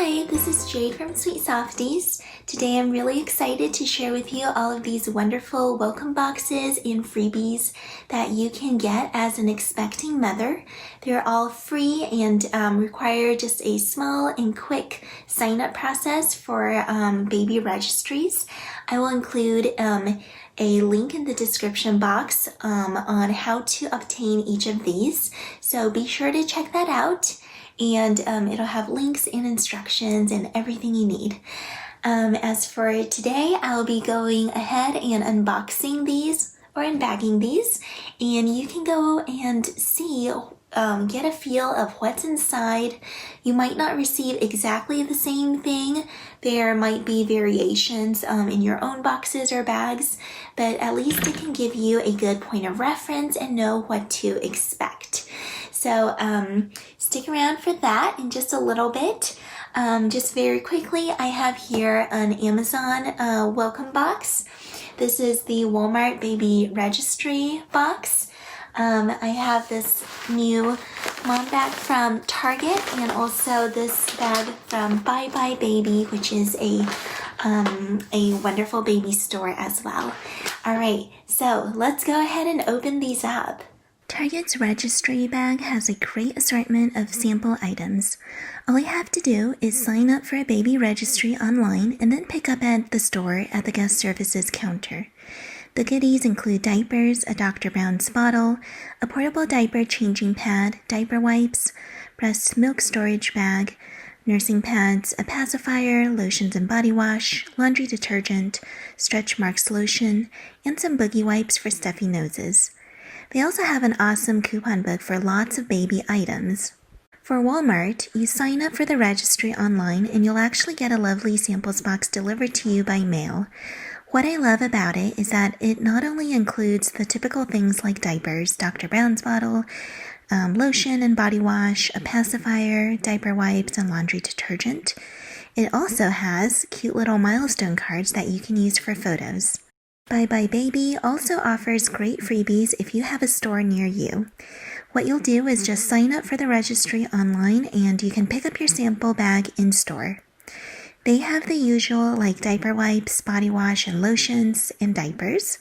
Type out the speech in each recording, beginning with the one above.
Hi, this is Jade from Sweet Softies. Today I'm really excited to share with you all of these wonderful welcome boxes and freebies that you can get as an expecting mother. They're all free and require just a small and quick sign-up process for baby registries. I will include a link in the description box on how to obtain each of these, so be sure to check that out. And it'll have links and instructions and everything you need. As for today, I'll be going ahead and unboxing these or unbagging these, and you can go and see, get a feel of what's inside. You might not receive exactly the same thing. There might be variations in your own boxes or bags, but at least it can give you a good point of reference and know what to expect. So stick around for that in just a little bit. Just very quickly, I have here an Amazon welcome box. This is the Walmart Baby Registry box. I have this new mom bag from Target and also this bag from BuyBuyBABY, which is a wonderful baby store as well. All right, so let's go ahead and open these up. Target's registry bag has a great assortment of sample items. All you have to do is sign up for a baby registry online and then pick up at the store at the guest services counter. The goodies include diapers, a Dr. Brown's bottle, a portable diaper changing pad, diaper wipes, breast milk storage bag, nursing pads, a pacifier, lotions and body wash, laundry detergent, stretch marks lotion, and some boogie wipes for stuffy noses. They also have an awesome coupon book for lots of baby items. For Walmart, you sign up for the registry online and you'll actually get a lovely samples box delivered to you by mail. What I love about it is that it not only includes the typical things like diapers, Dr. Brown's bottle, lotion and body wash, a pacifier, diaper wipes, and laundry detergent. It also has cute little milestone cards that you can use for photos. BuyBuyBABY also offers great freebies if you have a store near you. What you'll do is just sign up for the registry online and you can pick up your sample bag in store. They have the usual like diaper wipes, body wash, and lotions and diapers.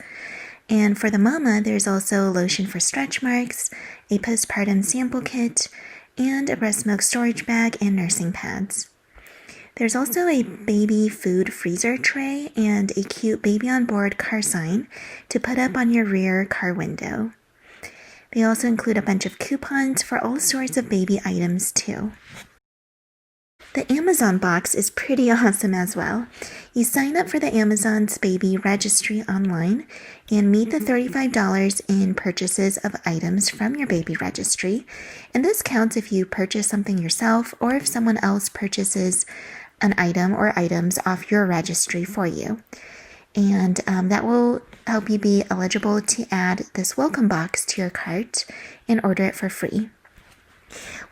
And for the mama, there's also lotion for stretch marks, a postpartum sample kit, and a breast milk storage bag and nursing pads. There's also a baby food freezer tray and a cute baby on board car sign to put up on your rear car window. They also include a bunch of coupons for all sorts of baby items too. The Amazon box is pretty awesome as well. You sign up for the Amazon's baby registry online and meet the $35 in purchases of items from your baby registry. And this counts if you purchase something yourself or if someone else purchases an item or items off your registry for you. And that will help you be eligible to add this welcome box to your cart and order it for free.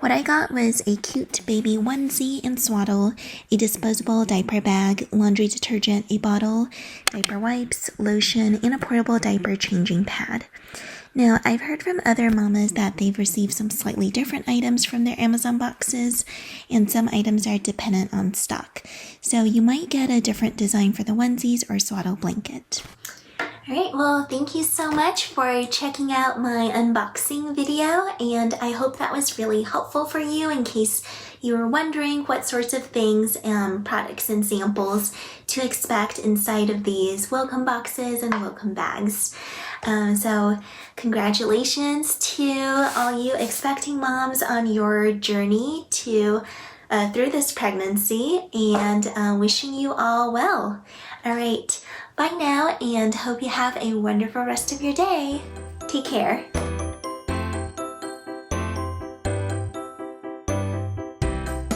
What I got was a cute baby onesie and swaddle, a disposable diaper bag, laundry detergent, a bottle, diaper wipes, lotion, and a portable diaper changing pad. Now, I've heard from other mamas that they've received some slightly different items from their Amazon boxes, and some items are dependent on stock. So you might get a different design for the onesies or swaddle blanket. Alright, well, thank you so much for checking out my unboxing video, and I hope that was really helpful for you in case you were wondering what sorts of things, products and samples to expect inside of these welcome boxes and welcome bags. So congratulations to all you expecting moms on your journey to through this pregnancy, and wishing you all well. Alright, bye now, and hope you have a wonderful rest of your day. Take care.